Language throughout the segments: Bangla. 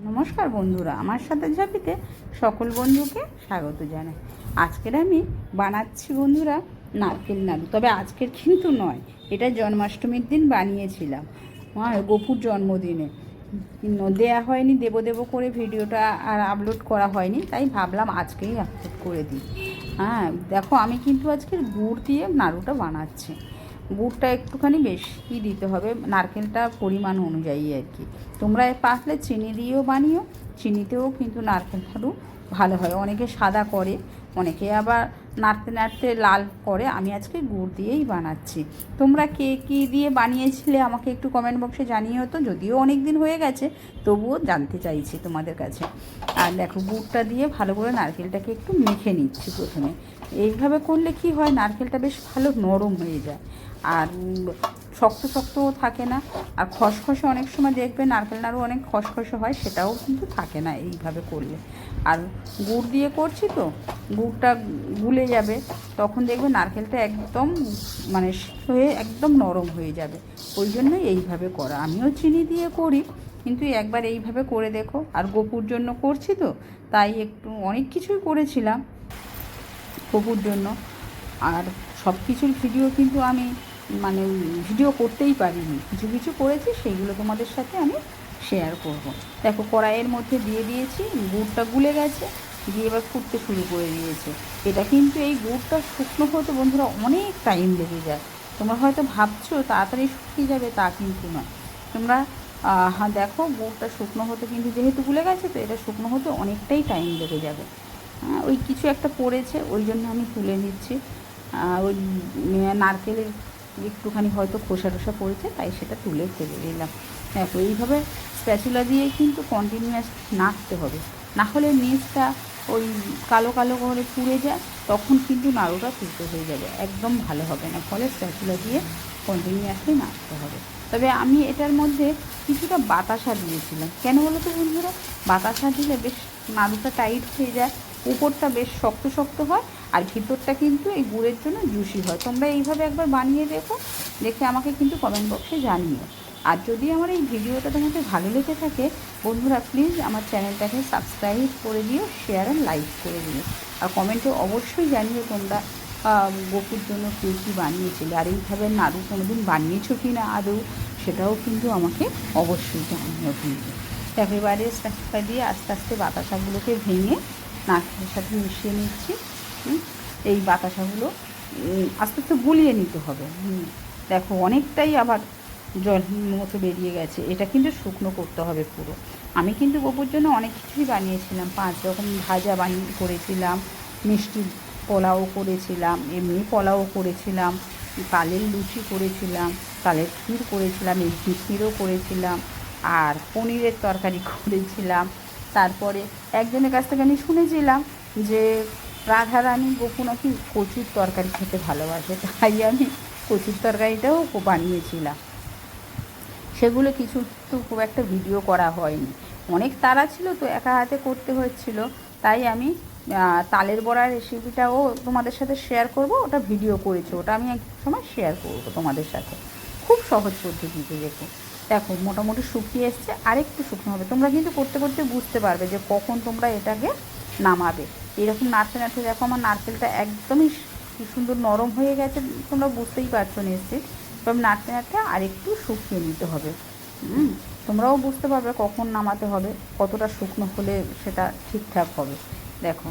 নমস্কার বন্ধুরা, আমার সাথে ঝাপিতে সকল বন্ধুকে স্বাগত জানাই। আজকের আমি বানাচ্ছি বন্ধুরা নারকেল নাড়ু। তবে আজকের কিন্তু নয়, এটা জন্মাষ্টমীর দিন বানিয়েছিলাম, গপুর জন্মদিনে। দেয়া হয়নি, দেবো দেবো করে ভিডিওটা আর আপলোড করা হয়নি, তাই ভাবলাম আজকেই আপলোড করে দিই। দেখো, আমি কিন্তু আজকের গুড় দিয়ে নাড়ুটা বানাচ্ছি। গুড়টা একটুখানি বেশি দিতে হবে, নারকেলটা পরিমাণ অনুযায়ী আর কি। তোমরা পারলে চিনি দিয়েও বানিও, চিনিতেও কিন্তু নারকেল নাড়ু ভালো হয়। অনেকে সাদা করে, অনেকে আবার নাড়তে নাড়তে লাল করে। আমি আজকে গুড় দিয়েই বানাচ্ছি। তোমরা কে কী দিয়ে বানিয়েছিলে আমাকে একটু কমেন্ট বক্সে জানিও তো, যদিও অনেক দিন হয়ে গেছে, তবুও জানতে চাইছি তোমাদের কাছে। আর দেখো, গুড়টা দিয়ে ভালো করে নারকেলটাকে একটু মেখে নিচ্ছি প্রথমে। এইভাবে করলে কি হয়, নারকেলটা বেশ ভালো নরম হয়ে যায়, আর শক্ত শক্তও থাকে না। আর খসখসে অনেক সময় দেখবে নারকেল নাড়ু অনেক খসখসে হয়, সেটাও কিন্তু থাকে না এইভাবে করলে। আর গুড় দিয়ে করছি তো, গুড়টা গুলে যাবে, তখন দেখবে নারকেলটা একদম মানে হয়ে একদম নরম হয়ে যাবে। ওই জন্যই এইভাবে করা। আমিও চিনি দিয়ে করি, কিন্তু একবার এইভাবে করে দেখো। আর গপুর জন্য করছি তো, তাই একটু অনেক কিছুই করেছিলাম গপুর জন্য। আর সব কিছুর ভিডিও কিন্তু আমি মানে ভিডিও করতেই পারিনি, কিছু কিছু করেছি, সেইগুলো তোমাদের সাথে আমি শেয়ার করব। দেখো, কড়াইয়ের মধ্যে দিয়ে দিয়েছি, গুড়টা গুলে গেছে, দিয়ে এবার ফুটতে শুরু করে দিয়েছে। এটা কিন্তু এই গুড়টা শুকনো হতে বন্ধুরা অনেক টাইম লেগে যায়। তোমরা হয়তো ভাবছো তাড়াতাড়ি শুকিয়ে যাবে, তা কিন্তু নয়। তোমরা দেখো, গুড়টা শুকনো হতে কিন্তু যেহেতু গুলে গেছে, তো এটা শুকনো হতে অনেকটাই টাইম লেগে যাবে। ওই কিছু একটা পড়েছে, ওই জন্য আমি তুলে নিচ্ছি। ওই নারকেলের একটুখানি হয়তো খোসা টোসা পড়েছে, তাই সেটা তুলে ফেলে দিলাম। দেখো, এইভাবে স্প্যাচুলা দিয়েই কিন্তু কন্টিনিউয়াস নাড়তে হবে, না হলে নিচটা ওই কালো কালো করে পুড়ে যায়, তখন কিন্তু নাড়ুটা তুলতে হয়ে যাবে, একদম ভালো হবে না। ফলে স্প্যাচুলা দিয়ে কন্টিনিউয়াসলি নাড়তে হবে। তবে আমি এটার মধ্যে কিছুটা বাতাসা দিয়েছিলাম। কেন বলো তো বন্ধুরা? বাতাসা দিলে বেশ নাড়ুটা টাইট হয়ে যায়, উপরটা বেশ শক্ত শক্ত হয়, আর ভিতরটা কিন্তু এই গুড়ের জন্য জুসি হয়। তোমরা এইভাবে একবার বানিয়ে দেখো, দেখে আমাকে কিন্তু কমেন্ট বক্সে জানিও। আর যদি আমার এই ভিডিওটা তোমাদের ভালো লেগে থাকে বন্ধুরা, প্লিজ আমার চ্যানেলটাকে সাবস্ক্রাইব করে দিও, শেয়ার আর লাইক করে দিও। আর কমেন্টে অবশ্যই জানিও তোমরা গপুর জন্য কে কী বানিয়েছিলে, আর এইভাবে নাড়ু কোনো দিন বানিয়েছো কি না আদৌ, সেটাও কিন্তু আমাকে অবশ্যই জানিও কিন্তু। একেবারে স্প্যাচুলা দিয়ে আস্তে আস্তে বাতাসাগুলোকে ভেঙে নারকেলের সাথে মিশিয়ে নিচ্ছি। এই বাতাসাগুলো আস্তে আস্তে গুলিয়ে নিতে হবে। দেখো, অনেকটাই আবার জল মতো বেরিয়ে গেছে, এটা কিন্তু শুকনো করতে হবে পুরো। আমি কিন্তু গপুর জন্য অনেক কিছুই বানিয়েছিলাম, 5 রকম ভাজা করেছিলাম, মিষ্টি পোলাও করেছিলাম, এমনি পোলাও করেছিলাম, তালের লুচি করেছিলাম, তালের ক্ষীর করেছিলাম, এই ক্ষীরও করেছিলাম, আর পনিরের তরকারি করেছিলাম। তারপরে একজনের কাছ থেকে আমি শুনেছিলাম যে রাধারানী গপু নাকি কচুর তরকারি খেতে ভালোবাসে, তাই আমি কচুর তরকারিটাও বানিয়েছিলাম। সেগুলো কিছু তো খুব একটা ভিডিও করা হয়নি, অনেক তাড়া ছিল তো, একা হাতে করতে হচ্ছিল, তাই আমি তালের বড়ার রেসিপিটাও তোমাদের সাথে শেয়ার করব। ওটা ভিডিও করেছি, ওটা আমি এক সময় শেয়ার করব তোমাদের সাথে। খুব সহজ পদ্ধতিতে দেখো। দেখো, মোটামুটি শুকিয়ে এসছে, আরেকটু শুকনো হবে। তোমরা কিন্তু করতে করতে বুঝতে পারবে যে কখন তোমরা এটাকে নামাবে। এরকম নাড়তে নাড়তে দেখো আমার নারকেলটা একদমই কি সুন্দর নরম হয়ে গেছে, তোমরা বুঝতেই পারছো নিশ্চিত। তবে নাড়তে নাড়তে আরেকটু শুকিয়ে নিতে হবে। তোমরাও বুঝতে পারবে কখন নামাতে হবে, কতটা শুকনো হলে সেটা ঠিকঠাক হবে। দেখো,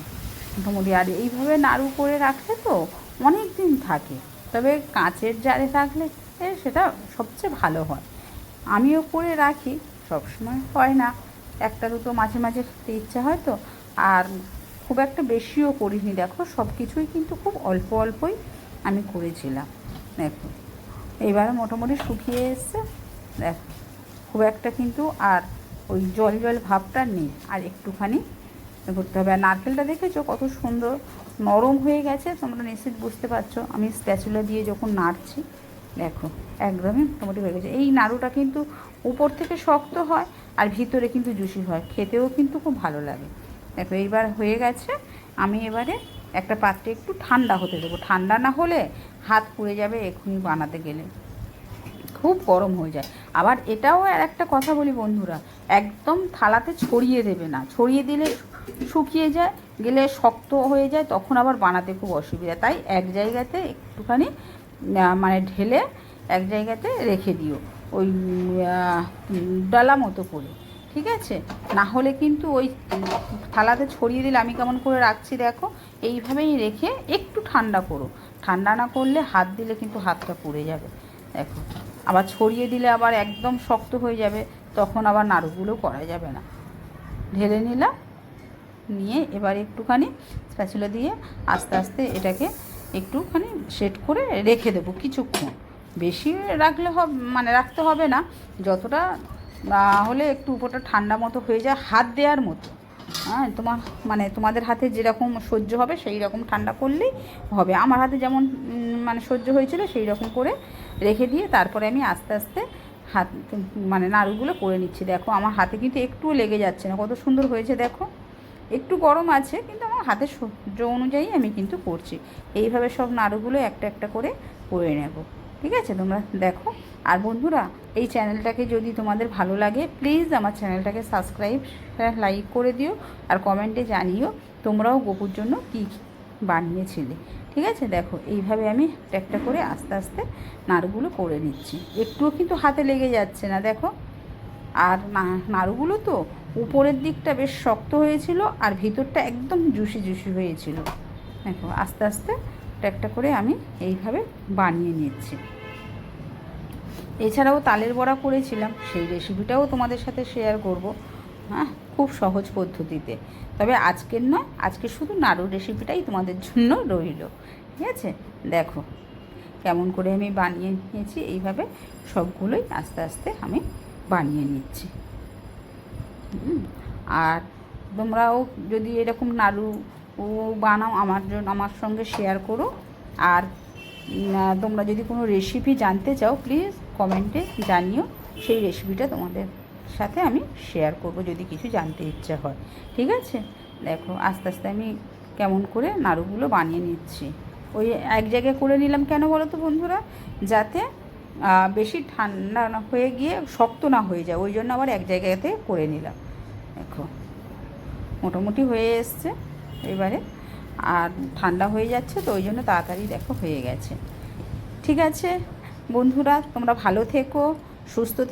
মোটামুটি। আর এইভাবে নাড়ু করে রাখলে তো অনেক দিন থাকে, তবে কাঁচের জারে রাখলে সেটা সবচেয়ে ভালো হয়। আমিও করে রাখি, সবসময় হয় না, একটা দুটো মাঝে মাঝে খেতে ইচ্ছা হয় তো। আর খুব একটা বেশিও করিনি। দেখো, সব কিছুই কিন্তু খুব অল্প অল্পই আমি করেছিলাম। দেখো, এইবারে মোটামুটি শুকিয়ে এসছে। দেখো, খুব একটা কিন্তু আর ওই জল জল ভাবটা নেই, আর একটুখানি করতে হবে। আর নারকেলটা দেখেছো কত সুন্দর নরম হয়ে গেছে, তোমরা নিশ্চিত বুঝতে পারছো আমি স্প্যাচুলা দিয়ে যখন নাড়ছি। দেখো, একদমই মোটামুটি হয়ে গেছে। এই নাড়ুটা কিন্তু উপর থেকে শক্ত হয়, আর ভিতরে কিন্তু জুসি হয়, খেতেও কিন্তু খুব ভালো লাগে। দেখো, এইবার হয়ে গেছে। আমি এবারে একটা পাত্রে একটু ঠান্ডা হতে দেবো, ঠান্ডা না হলে হাত পুড়ে যাবে এক্ষুনি বানাতে গেলে। খুব গরম হয়ে যায়। আবার এটাও আর একটা কথা বলি বন্ধুরা, একদম থালাতে ছড়িয়ে দেবে না, ছড়িয়ে দিলে শুকিয়ে যায়, গেলে শক্ত হয়ে যায়, তখন আবার বানাতে খুব অসুবিধা। তাই এক জায়গাতে একটুখানি মানে ঢেলে এক জায়গাতে রেখে দিও, ওই ডালা মতো করে, ঠিক আছে? না হলে কিন্তু ওই থালাতে ছড়িয়ে দিলে, আমি কেমন করে রাখছি দেখো, এইভাবেই রেখে একটু ঠান্ডা করো। ঠান্ডা না করলে হাত দিলে কিন্তু হাতটা পুড়ে যাবে। দেখো, আবার ছড়িয়ে দিলে আবার একদম শক্ত হয়ে যাবে, তখন আবার নাড়ুগুলো করা যাবে না। ঢেলে নিলাম, নিয়ে এবার একটুখানি স্প্যাচুলা দিয়ে আস্তে আস্তে এটাকে একটুখানি সেট করে রেখে দেবো কিছুক্ষণ। বেশি রাখলে মানে রাখতে হবে না, যতটা হলে একটু উপরটা ঠান্ডা মতো হয়ে যায়, হাত দেওয়ার মতো। হ্যাঁ, মানে তোমাদের হাতে যেরকম সহ্য হবে সেই রকম ঠান্ডা করলেই হবে। আমার হাতে যেমন মানে সহ্য হয়েছিল সেই রকম করে রেখে দিয়ে তারপরে আমি আস্তে আস্তে হাত মানে নাড়ুগুলো করে নিচ্ছি। দেখো আমার হাতে কিন্তু একটুও লেগে যাচ্ছে না, কত সুন্দর হয়েছে দেখো। একটু গরম আছে কিন্তু আমার হাতের সহ্য অনুযায়ী আমি কিন্তু করছি। এইভাবে সব নাড়ুগুলো একটা একটা করে নেব, ঠিক আছে? তোমরা দেখো। আর বন্ধুরা, এই চ্যানেলটাকে যদি তোমাদের ভালো লাগে, প্লিজ আমার চ্যানেলটাকে সাবস্ক্রাইব লাইক করে দিও, আর কমেন্টে জানিও তোমরাও গপুর জন্য কী বানিয়েছিলে, ঠিক আছে? দেখো এইভাবে আমি একটা করে আস্তে আস্তে নাড়ুগুলো করে নিচ্ছি, একটুও কিন্তু হাতে লেগে যাচ্ছে না দেখো। আর নাড়ুগুলো তো উপরের দিকটা বেশ শক্ত হয়েছিল, আর ভিতরটা একদম জুসি জুসি হয়েছিল। দেখো আস্তে আস্তে একটা করে আমি এইভাবে বানিয়ে নিচ্ছি। এছাড়াও তালের বড়া করেছিলাম, সেই রেসিপিটাও তোমাদের সাথে শেয়ার করব, হ্যাঁ, খুব সহজ পদ্ধতিতে। তবে আজকের নয়, আজকে শুধু নাড়ুর রেসিপিটাই তোমাদের জন্য রইল, ঠিক আছে? দেখো কেমন করে আমি বানিয়ে নিয়েছি, এইভাবে সবগুলোই আস্তে আস্তে আমি বানিয়ে নিচ্ছি। আর তোমরাও যদি এরকম নাড়ু বানাও আমার সঙ্গে শেয়ার করো। আর তোমরা যদি কোনো রেসিপি জানতে চাও, প্লিজ কমেন্টে জানিও, সেই রেসিপিটা তোমাদের সাথে আমি শেয়ার করব যদি কিছু জানতে ইচ্ছা হয়, ঠিক আছে? দেখো আস্তে আস্তে আমি কেমন করে নাড়ুগুলো বানিয়ে নিচ্ছি। ওই এক জায়গায় করে নিলাম কেন বলো তো বন্ধুরা, যাতে বেশি ঠান্ডা না হয়ে গিয়ে শক্ত না হয়ে যায়, ওই জন্য আবার এক জায়গাতে করে নিলাম। দেখো মোটামুটি হয়ে এসছে এবারে, আর ঠান্ডা হয়ে যাচ্ছে তো ওই জন্য তাড়াতাড়ি দেখো হয়ে গেছে। ঠিক আছে বন্ধুরা, তোমরা ভালো থেকো, সুস্থ থেকো।